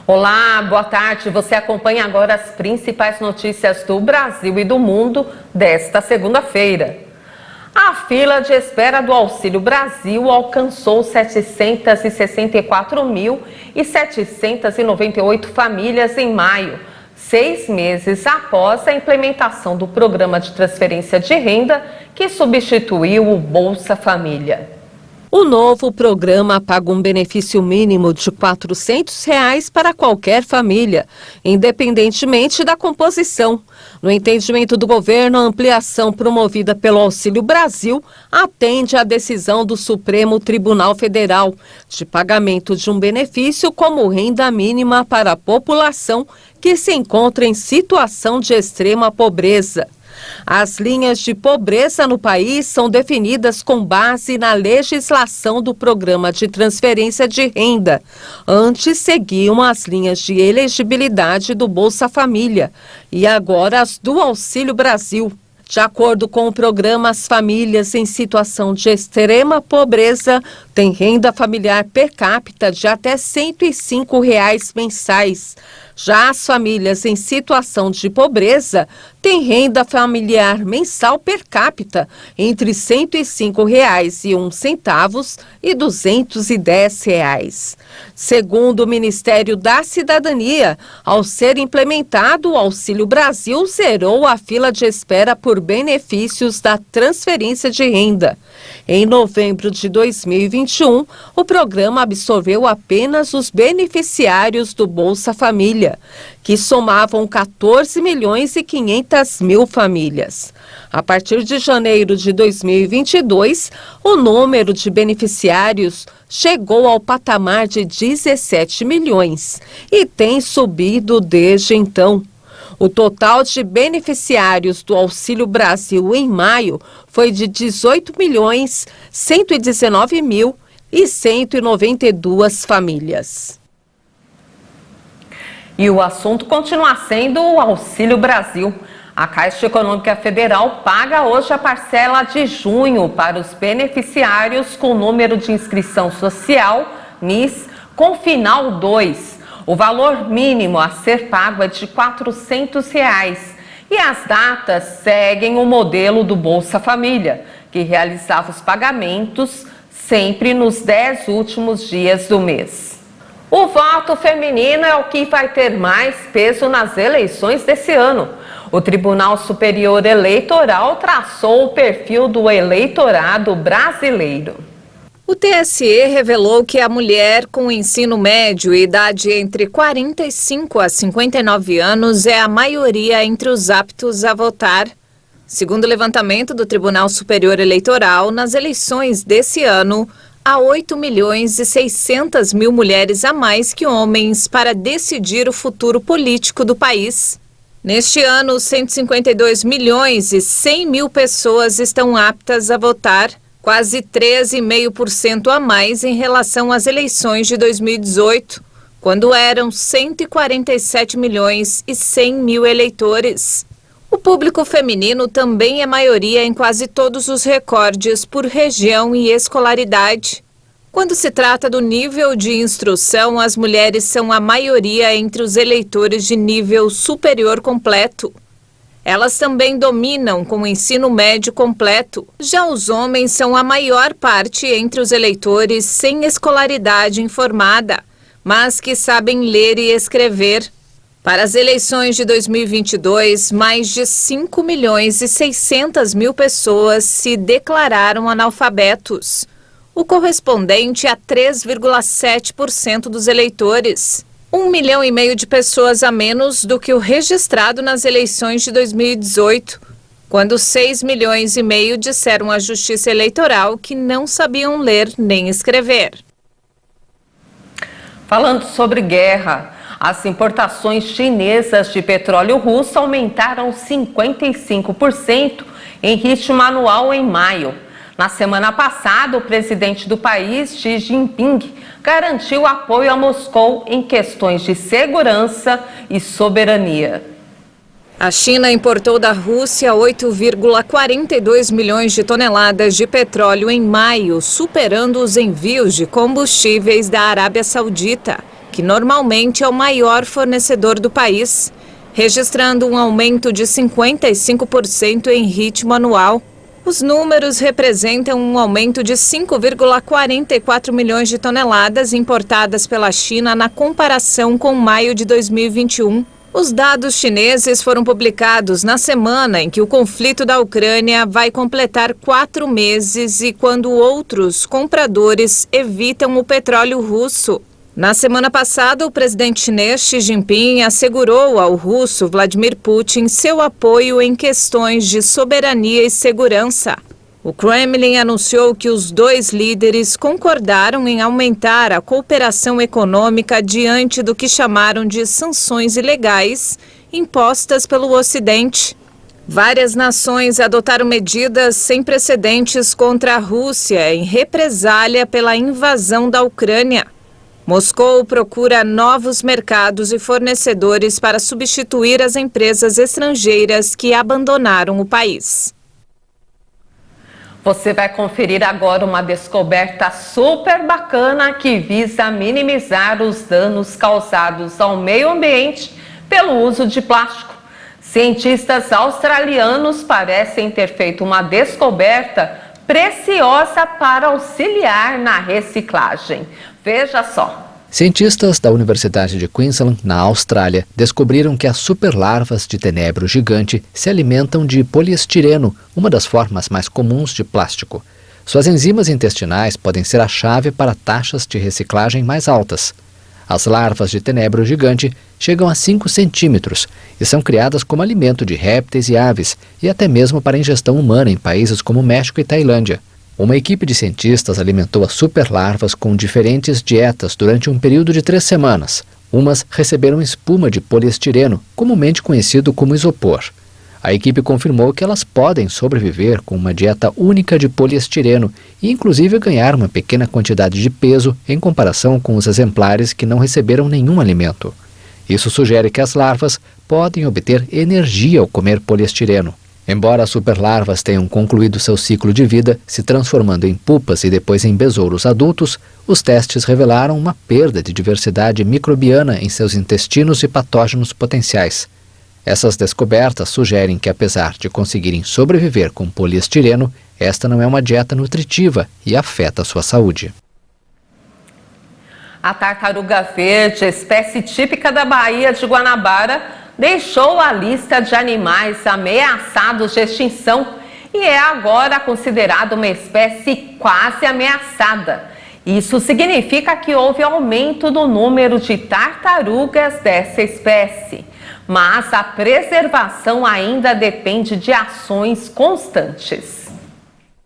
Olá, boa tarde. Você acompanha agora as principais notícias do Brasil e do mundo desta segunda-feira. A fila de espera do Auxílio Brasil alcançou 764.798 famílias em maio, 6 meses após a implementação do programa de transferência de renda que substituiu o Bolsa Família. O novo programa paga um benefício mínimo de R$ 400 para qualquer família, independentemente da composição. No entendimento do governo, a ampliação promovida pelo Auxílio Brasil atende à decisão do Supremo Tribunal Federal de pagamento de um benefício como renda mínima para a população que se encontra em situação de extrema pobreza. As linhas de pobreza no país são definidas com base na legislação do Programa de Transferência de Renda. Antes seguiam as linhas de elegibilidade do Bolsa Família e agora as do Auxílio Brasil. De acordo com o programa, as famílias em situação de extrema pobreza têm renda familiar per capita de até R$ 105 mensais. Já as famílias em situação de pobreza têm renda familiar mensal per capita entre R$ 105,01 e R$ 210. Segundo o Ministério da Cidadania, ao ser implementado, o Auxílio Brasil zerou a fila de espera por benefícios da transferência de renda. Em novembro de 2021, o programa absorveu apenas os beneficiários do Bolsa Família, que somavam 14.500.000 famílias. A partir de janeiro de 2022, o número de beneficiários chegou ao patamar de 17 milhões e tem subido desde então. O total de beneficiários do Auxílio Brasil em maio foi de 18.119.192 famílias. E o assunto continua sendo o Auxílio Brasil. A Caixa Econômica Federal paga hoje a parcela de junho para os beneficiários com número de inscrição social, NIS, com final 2. O valor mínimo a ser pago é de R$ 400 e as datas seguem o modelo do Bolsa Família, que realizava os pagamentos sempre nos 10 últimos dias do mês. O voto feminino é o que vai ter mais peso nas eleições desse ano. O Tribunal Superior Eleitoral traçou o perfil do eleitorado brasileiro. O TSE revelou que a mulher com ensino médio e idade entre 45 a 59 anos é a maioria entre os aptos a votar. Segundo o levantamento do Tribunal Superior Eleitoral, nas eleições desse ano, há 8.600.000 mulheres a mais que homens para decidir o futuro político do país. Neste ano, 152.100.000 pessoas estão aptas a votar, quase 13,5% a mais em relação às eleições de 2018, quando eram 147.100.000 eleitores. O público feminino também é maioria em quase todos os recordes por região e escolaridade. Quando se trata do nível de instrução, as mulheres são a maioria entre os eleitores de nível superior completo. Elas também dominam com o ensino médio completo. Já os homens são a maior parte entre os eleitores sem escolaridade informada, mas que sabem ler e escrever. Para as eleições de 2022, mais de 5.600.000 pessoas se declararam analfabetos, o correspondente a 3,7% dos eleitores. 1,5 milhão de pessoas a menos do que o registrado nas eleições de 2018, quando 6,5 milhões disseram à Justiça Eleitoral que não sabiam ler nem escrever. Falando sobre guerra, as importações chinesas de petróleo russo aumentaram 55% em ritmo anual em maio. Na semana passada, o presidente do país, Xi Jinping, garantiu apoio a Moscou em questões de segurança e soberania. A China importou da Rússia 8,42 milhões de toneladas de petróleo em maio, superando os envios de combustíveis da Arábia Saudita. que normalmente é o maior fornecedor do país, registrando um aumento de 55% em ritmo anual. Os números representam um aumento de 5,44 milhões de toneladas importadas pela China na comparação com maio de 2021. Os dados chineses foram publicados na semana em que o conflito da Ucrânia vai completar 4 meses e quando outros compradores evitam o petróleo russo. Na semana passada, o presidente chinês Xi Jinping assegurou ao russo Vladimir Putin seu apoio em questões de soberania e segurança. O Kremlin anunciou que os dois líderes concordaram em aumentar a cooperação econômica diante do que chamaram de sanções ilegais impostas pelo Ocidente. Várias nações adotaram medidas sem precedentes contra a Rússia em represália pela invasão da Ucrânia. Moscou procura novos mercados e fornecedores para substituir as empresas estrangeiras que abandonaram o país. Você vai conferir agora uma descoberta super bacana que visa minimizar os danos causados ao meio ambiente pelo uso de plástico. Cientistas australianos parecem ter feito uma descoberta preciosa para auxiliar na reciclagem. Veja só. Cientistas da Universidade de Queensland, na Austrália, descobriram que as superlarvas de tenebro gigante se alimentam de poliestireno, uma das formas mais comuns de plástico. Suas enzimas intestinais podem ser a chave para taxas de reciclagem mais altas. As larvas de tenebro gigante chegam a 5 centímetros e são criadas como alimento de répteis e aves e até mesmo para ingestão humana em países como México e Tailândia. Uma equipe de cientistas alimentou as superlarvas com diferentes dietas durante um período de 3 semanas. Umas receberam espuma de poliestireno, comumente conhecido como isopor. A equipe confirmou que elas podem sobreviver com uma dieta única de poliestireno e inclusive ganhar uma pequena quantidade de peso em comparação com os exemplares que não receberam nenhum alimento. Isso sugere que as larvas podem obter energia ao comer poliestireno. Embora as superlarvas tenham concluído seu ciclo de vida, se transformando em pupas e depois em besouros adultos, os testes revelaram uma perda de diversidade microbiana em seus intestinos e patógenos potenciais. Essas descobertas sugerem que, apesar de conseguirem sobreviver com poliestireno, esta não é uma dieta nutritiva e afeta a sua saúde. A tartaruga verde, espécie típica da Baía de Guanabara, deixou a lista de animais ameaçados de extinção e é agora considerada uma espécie quase ameaçada. Isso significa que houve aumento do número de tartarugas dessa espécie, mas a preservação ainda depende de ações constantes.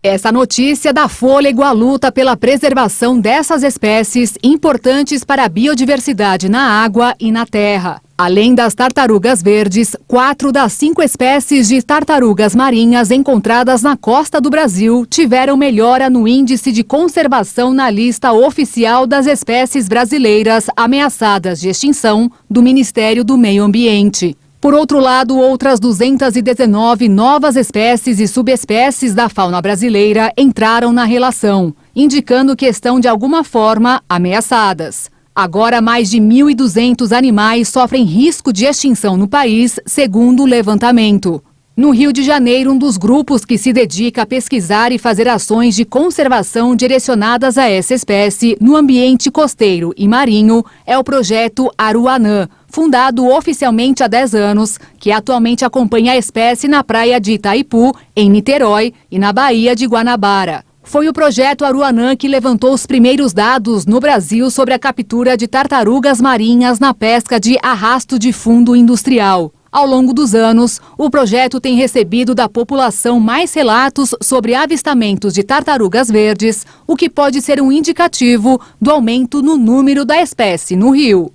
Essa notícia dá fôlego à luta pela preservação dessas espécies importantes para a biodiversidade na água e na terra. Além das tartarugas verdes, 4 das 5 espécies de tartarugas marinhas encontradas na costa do Brasil tiveram melhora no índice de conservação na lista oficial das espécies brasileiras ameaçadas de extinção do Ministério do Meio Ambiente. Por outro lado, outras 219 novas espécies e subespécies da fauna brasileira entraram na relação, indicando que estão de alguma forma ameaçadas. Agora, mais de 1.200 animais sofrem risco de extinção no país, segundo o levantamento. No Rio de Janeiro, um dos grupos que se dedica a pesquisar e fazer ações de conservação direcionadas a essa espécie no ambiente costeiro e marinho é o projeto Aruanã, fundado oficialmente há 10 anos, que atualmente acompanha a espécie na praia de Itaipu, em Niterói, e na Baía de Guanabara. Foi o projeto Aruanã que levantou os primeiros dados no Brasil sobre a captura de tartarugas marinhas na pesca de arrasto de fundo industrial. Ao longo dos anos, o projeto tem recebido da população mais relatos sobre avistamentos de tartarugas verdes, o que pode ser um indicativo do aumento no número da espécie no rio.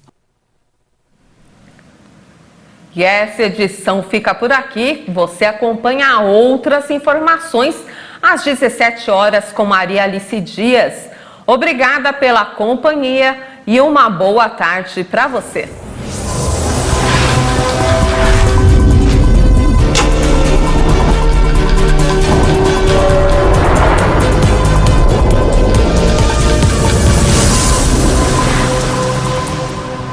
E essa edição fica por aqui. Você acompanha outras informações às 17 horas com Maria Alice Dias. Obrigada pela companhia e uma boa tarde para você.